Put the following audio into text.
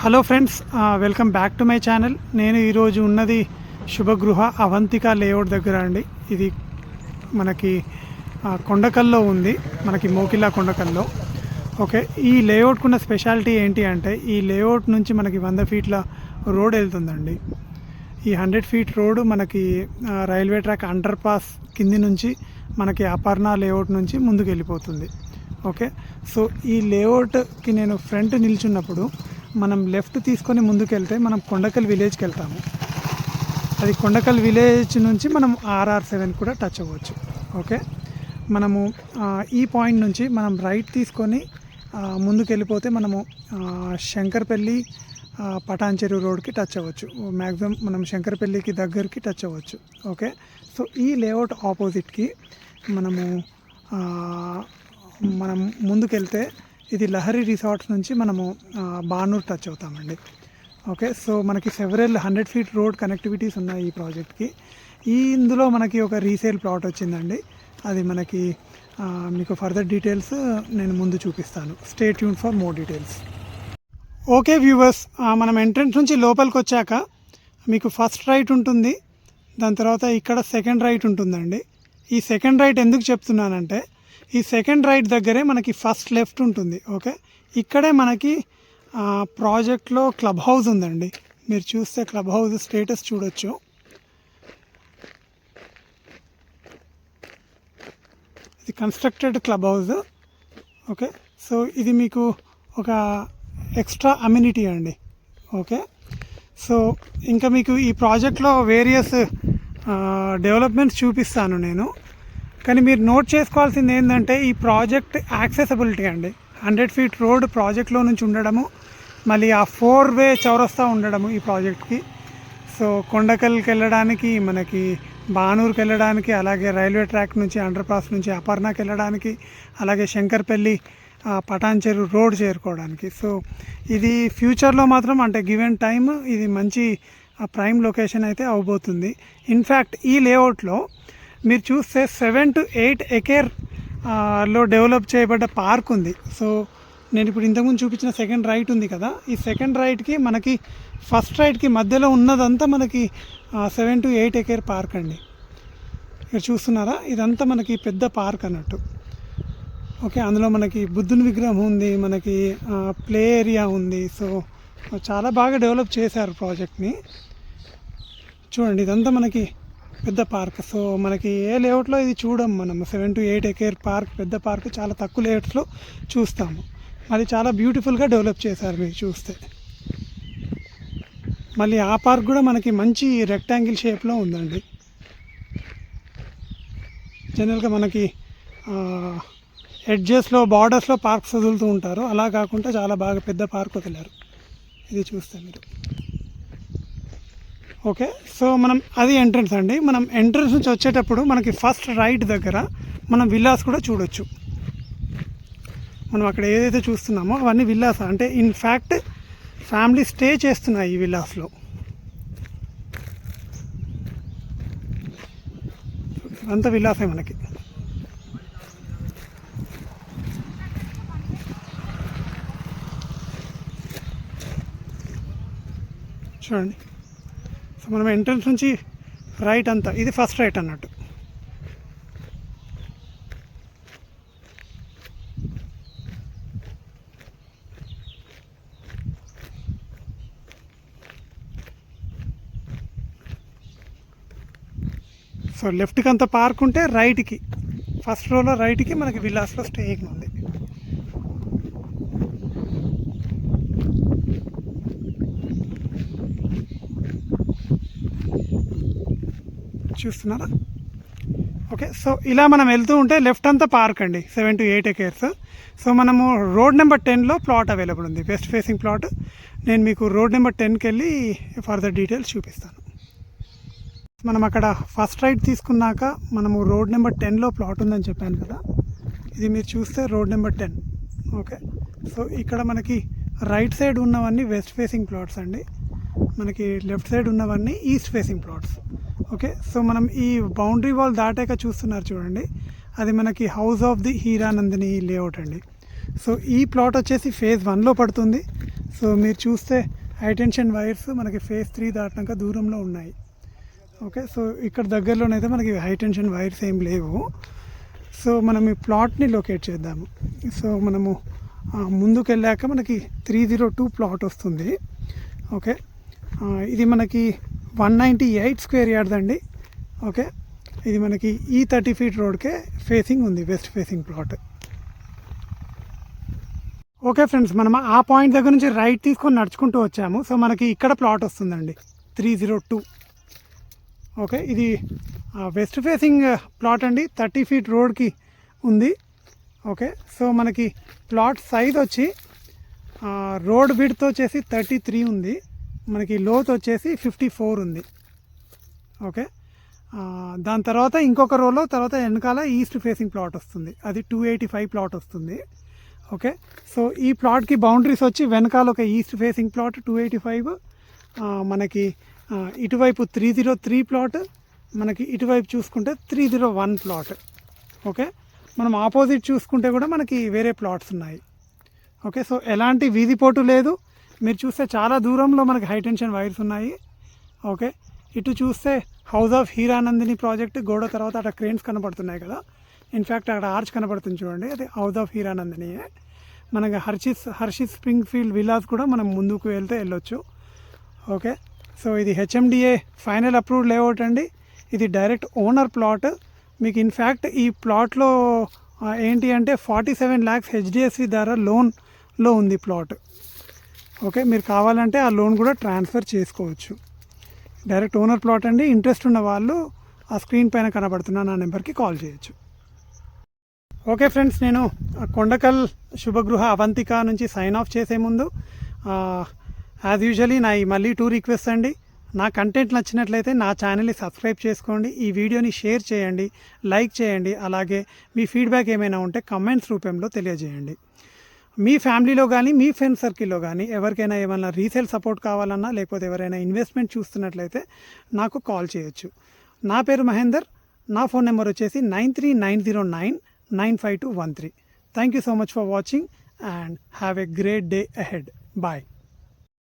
Hello friends, welcome back to my channel. నేను ఈరోజు ఉన్నది శుభగృహ అవంతిక లేఅవుట్ దగ్గర అండి. ఇది మనకి కొండకల్లో ఉంది, మనకి మోకిలా కొండకల్లో. ఓకే, ఈ లేఅవుట్కు ఉన్న స్పెషాలిటీ ఏంటి అంటే, ఈ లేఅవుట్ నుంచి మనకి 100 ఫీట్ల రోడ్ వెళ్తుందండి. ఈ 100 ఫీట్ రోడ్ మనకి రైల్వే ట్రాక్ అండర్ పాస్ కింది నుంచి మనకి అపర్ణ లేఅవుట్ నుంచి ముందుకు వెళ్ళిపోతుంది. ఓకే, సో ఈ లేఅవుట్కి నేను ఫ్రంట్ నిల్చున్నప్పుడు మనం లెఫ్ట్ తీసుకొని ముందుకెళ్తే మనం కొండకల్ విలేజ్కి వెళ్తాము. అది కొండకల్ విలేజ్ నుంచి మనం RR7 కూడా టచ్ అవ్వచ్చు. ఓకే, మనము ఈ పాయింట్ నుంచి మనం రైట్ తీసుకొని ముందుకు వెళ్ళిపోతే మనము శంకర్పల్లి పటాన్చెరు రోడ్కి టచ్ అవ్వచ్చు. మ్యాక్సిమం మనం శంకర్పల్లికి దగ్గరికి టచ్ అవ్వచ్చు. ఓకే, సో ఈ లేఅవుట్ ఆపోజిట్కి మనం ముందుకెళ్తే ఇది లహరి రిసార్ట్స్ నుంచి మనము బానూర్ టచ్ అవుతామండి. ఓకే, సో మనకి సెవరల్ 100 ఫీట్ రోడ్ కనెక్టివిటీస్ ఉన్నాయి ఈ ప్రాజెక్ట్కి. ఇందులో మనకి ఒక రీసేల్ ప్లాట్ వచ్చిందండి. అది మనకి మీకు ఫర్దర్ డీటెయిల్స్ నేను ముందు చూపిస్తాను. Stay tune for more details. Okay viewers, మనం ఎంట్రన్స్ నుంచి లోపలికి వచ్చాక మీకు ఫస్ట్ రైట్ ఉంటుంది, దాని తర్వాత ఇక్కడ సెకండ్ రైట్ ఉంటుందండి. ఈ సెకండ్ రైట్ ఎందుకు చెప్తున్నానంటే, ఈ సెకండ్ రైట్ దగ్గరే మనకి ఫస్ట్ లెఫ్ట్ ఉంటుంది. ఓకే, ఇక్కడే మనకి ప్రాజెక్ట్లో క్లబ్ హౌస్ ఉందండి. మీరు చూస్తే క్లబ్ హౌస్ స్టేటస్ చూడొచ్చు. ఇది constructed club house. Okay, so ఇది మీకు ఒక ఎక్స్ట్రా అమ్యూనిటీ అండి. ఓకే, సో ఇంకా మీకు ఈ ప్రాజెక్ట్లో వేరియస్ డెవలప్మెంట్స్ చూపిస్తాను నేను. కానీ మీరు నోట్ చేసుకోవాల్సింది ఏంటంటే, ఈ ప్రాజెక్ట్ యాక్సెసిబిలిటీ అండి. 100 ఫీట్ రోడ్ ప్రాజెక్ట్లో నుంచి ఉండడము, మళ్ళీ ఆ 4-వే చౌరస్తా ఉండడము ఈ ప్రాజెక్ట్కి. సో కొండకల్కి వెళ్ళడానికి, మనకి బానూరుకి వెళ్ళడానికి, అలాగే రైల్వే ట్రాక్ నుంచి అండర్ పాస్ నుంచి అపర్ణకి వెళ్ళడానికి, అలాగే శంకర్పల్లి పటాన్చెరు రోడ్ చేరుకోవడానికి. సో ఇది ఫ్యూచర్లో మాత్రం అంటే గివెన్ టైమ్ ఇది మంచి ప్రైమ్ లొకేషన్ అయితే అవబోతుంది. ఇన్ఫ్యాక్ట్ ఈ లేఅవుట్లో మీరు చూస్తే 7 to 8 ఎకర్ లో డెవలప్ చేయబడ్డ పార్క్ ఉంది. సో నేను ఇప్పుడు ఇంతకుముందు చూపించిన సెకండ్ రైట్ ఉంది కదా, ఈ సెకండ్ రైట్కి మనకి ఫస్ట్ రైట్కి మధ్యలో ఉన్నదంతా మనకి 7 to 8 ఎకర్ పార్క్ అండి. ఇక్కడ చూస్తున్నారా, ఇదంతా మనకి పెద్ద పార్క్ అన్నట్టు. ఓకే, అందులో మనకి బుద్ధుని విగ్రహం ఉంది, మనకి ప్లే ఏరియా ఉంది. సో చాలా బాగా డెవలప్ చేశారు ప్రాజెక్ట్ని. చూడండి, ఇదంతా మనకి పెద్ద పార్క్. సో మనకి ఏ లేఅవుట్లో ఇది చూడం మనం. 7 to 8 ఎకర్ పార్క్, పెద్ద పార్క్ చాలా తక్కువ లేఅవుట్స్లో చూస్తాము. మళ్ళీ చాలా బ్యూటిఫుల్గా డెవలప్ చేశారు మీరు చూస్తే. మళ్ళీ ఆ పార్క్ కూడా మనకి మంచి రెక్టాంగిల్ షేప్లో ఉందండి. జనరల్గా మనకి ఎడ్జెస్లో, బార్డర్స్లో పార్క్స్ వదులుతూ ఉంటారు, అలా కాకుండా చాలా బాగా పెద్ద పార్క్ వదిలారు. ఇది చూస్తే మీరు. ఓకే, సో మనం అది ఎంట్రన్స్ అండి. మనం ఎంట్రన్స్ నుంచి వచ్చేటప్పుడు మనకి ఫస్ట్ రైట్ దగ్గర మనం విల్లాస్ కూడా చూడొచ్చు. మనం అక్కడ ఏదైతే చూస్తున్నామో అవన్నీ విల్లాస్. అంటే ఇన్ఫ్యాక్ట్ ఫ్యామిలీ స్టే చేస్తున్నాయి ఈ విల్లాస్లో. అంతా విల్లాసే మనకి. చూడండి, సో మనం ఎంట్రన్స్ నుంచి రైట్ అంతా ఇది ఫస్ట్ రైట్ అన్నట్టు. సో లెఫ్ట్కి అంత పార్క్ ఉంటే రైట్కి, ఫస్ట్ రోలో రైట్కి మనకి విల్లాస్లో స్టేయింగ్ ఉంది. చూస్తున్నారా? ఓకే, సో ఇలా మనం వెళ్తూ ఉంటే లెఫ్ట్ అంతా పార్క్ అండి, 7 to 8 ఎకర్స్. సో మనము రోడ్ నెంబర్ 10లో ప్లాట్ అవైలబుల్ ఉంది, వెస్ట్ ఫేసింగ్ ప్లాట్. నేను మీకు రోడ్ నెంబర్ 10కి వెళ్ళి ఫర్దర్ డీటెయిల్స్ చూపిస్తాను. మనం అక్కడ ఫస్ట్ రైట్ తీసుకున్నాక మనము రోడ్ నెంబర్ 10లో ప్లాట్ ఉందని చెప్పాను కదా, ఇది మీరు చూస్తే రోడ్ నెంబర్ 10. ఓకే, సో ఇక్కడ మనకి రైట్ సైడ్ ఉన్నవన్నీ వెస్ట్ ఫేసింగ్ ప్లాట్స్ అండి, మనకి లెఫ్ట్ సైడ్ ఉన్నవన్నీ east facing plots. Okay, so మనం ఈ బౌండరీ వాల్ దాటాక చూస్తున్నారు చూడండి, అది మనకి house of the Hiranandani layout అండి. సో ఈ ప్లాట్ వచ్చేసి ఫేజ్ 1లో పడుతుంది. సో మీరు చూస్తే హైటెన్షన్ వైర్స్ మనకి ఫేజ్ 3 దాటినాక దూరంలో ఉన్నాయి. ఓకే, సో ఇక్కడ దగ్గరలోనైతే మనకి హైటెన్షన్ వైర్స్ ఏం లేవు. సో మనం ఈ ప్లాట్ని లొకేట్ చేద్దాము. సో మనము ముందుకు వెళ్ళాక మనకి 302 ప్లాట్ వస్తుంది. ఓకే, ఇది మనకి 198 స్క్వేర్ యార్డ్స్ అండి. ఓకే, ఇది మనకి ఈ 30 ఫీట్ రోడ్కే ఫేసింగ్ ఉంది, west facing plot. Okay friends, మనం ఆ పాయింట్ దగ్గర నుంచి రైట్ తీసుకొని నడుచుకుంటూ వచ్చాము. సో మనకి ఇక్కడ ప్లాట్ వస్తుందండి 302. ఓకే, ఇది వెస్ట్ ఫేసింగ్ ప్లాట్ అండి, 30 ఫీట్ రోడ్కి ఉంది. ఓకే, సో మనకి ప్లాట్ సైజ్ వచ్చి రోడ్ విడ్త్ వచ్చేసి 33 ఉంది, మనకి లోత్ వచ్చేసి 54 ఉంది. ఓకే, దాని తర్వాత ఇంకొక రోలో తర్వాత వెనకాల ఈస్ట్ ఫేసింగ్ ప్లాట్ వస్తుంది, అది 285 ప్లాట్ వస్తుంది. ఓకే, సో ఈ ప్లాట్కి బౌండరీస్ వచ్చి వెనకాల ఒక ఈస్ట్ ఫేసింగ్ ప్లాట్ 285, మనకి ఇటువైపు 303 ప్లాట్, మనకి ఇటువైపు చూసుకుంటే 301 ప్లాట్. ఓకే, మనం ఆపోజిట్ చూసుకుంటే కూడా మనకి వేరే ప్లాట్స్ ఉన్నాయి. ఓకే, సో ఎలాంటి వీధి పోటు లేదు. మీరు చూస్తే చాలా దూరంలో మనకి హైటెన్షన్ వైర్స్ ఉన్నాయి. ఓకే, ఇటు చూస్తే హౌస్ ఆఫ్ హీరానందిని ప్రాజెక్ట్ గోడ తర్వాత అక్కడ క్రేన్స్ కనబడుతున్నాయి కదా. ఇన్ఫ్యాక్ట్ అక్కడ ఆర్చ్ కనబడుతుంది చూడండి, అది హౌస్ ఆఫ్ హీరానందిని. మనకి హర్షిత్ స్ప్రింగ్ ఫీల్డ్ విలాస్ కూడా మనం ముందుకు వెళ్తే వెళ్ళొచ్చు. ఓకే, సో ఇది హెచ్ఎండిఏ ఫైనల్ అప్రూవ్డ్ లేఅవుట్ అండి. ఇది డైరెక్ట్ ఓనర్ ప్లాట్. మీకు ఇన్ఫ్యాక్ట్ ఈ ప్లాట్లో ఏంటి అంటే 47 lakhs హెచ్డిఎఫ్సి ద్వారా లోన్లో ఉంది ప్లాట్. ఓకే, మీరు కావాలంటే ఆ లోన్ కూడా ట్రాన్స్ఫర్ చేసుకోవచ్చు. డైరెక్ట్ ఓనర్ ప్లాట్ అండి. ఇంట్రెస్ట్ ఉన్న వాళ్ళు ఆ స్క్రీన్ పైన కనబడుతున్న నా నెంబర్కి కాల్ చేయొచ్చు. ఓకే ఫ్రెండ్స్, నేను కొండకల్ శుభగృహ అవంతిక నుంచి సైన్ ఆఫ్ చేసే ముందు యాజ్ యూజువలీ నా మళ్ళీ 2 రిక్వెస్ట్ అండి. నా కంటెంట్ నచ్చినట్లయితే నా ఛానల్ని సబ్స్క్రైబ్ చేసుకోండి, ఈ వీడియోని షేర్ చేయండి, లైక్ చేయండి. అలాగే మీ ఫీడ్బ్యాక్ ఏమైనా ఉంటే కమెంట్స్ రూపంలో తెలియజేయండి. మీ ఫ్యామిలీలో కానీ మీ ఫ్రెండ్ సర్కిల్లో కానీ ఎవరికైనా ఏమైనా రీసేల్ సపోర్ట్ కావాలన్నా లేకపోతే ఎవరైనా ఇన్వెస్ట్మెంట్ చూస్తున్నట్లయితే నాకు కాల్ చేయొచ్చు. నా పేరు మహేందర్. నా ఫోన్ నెంబర్ వచ్చేసి 9390995213. Thank you so much for watching and have a great day ahead. Bye.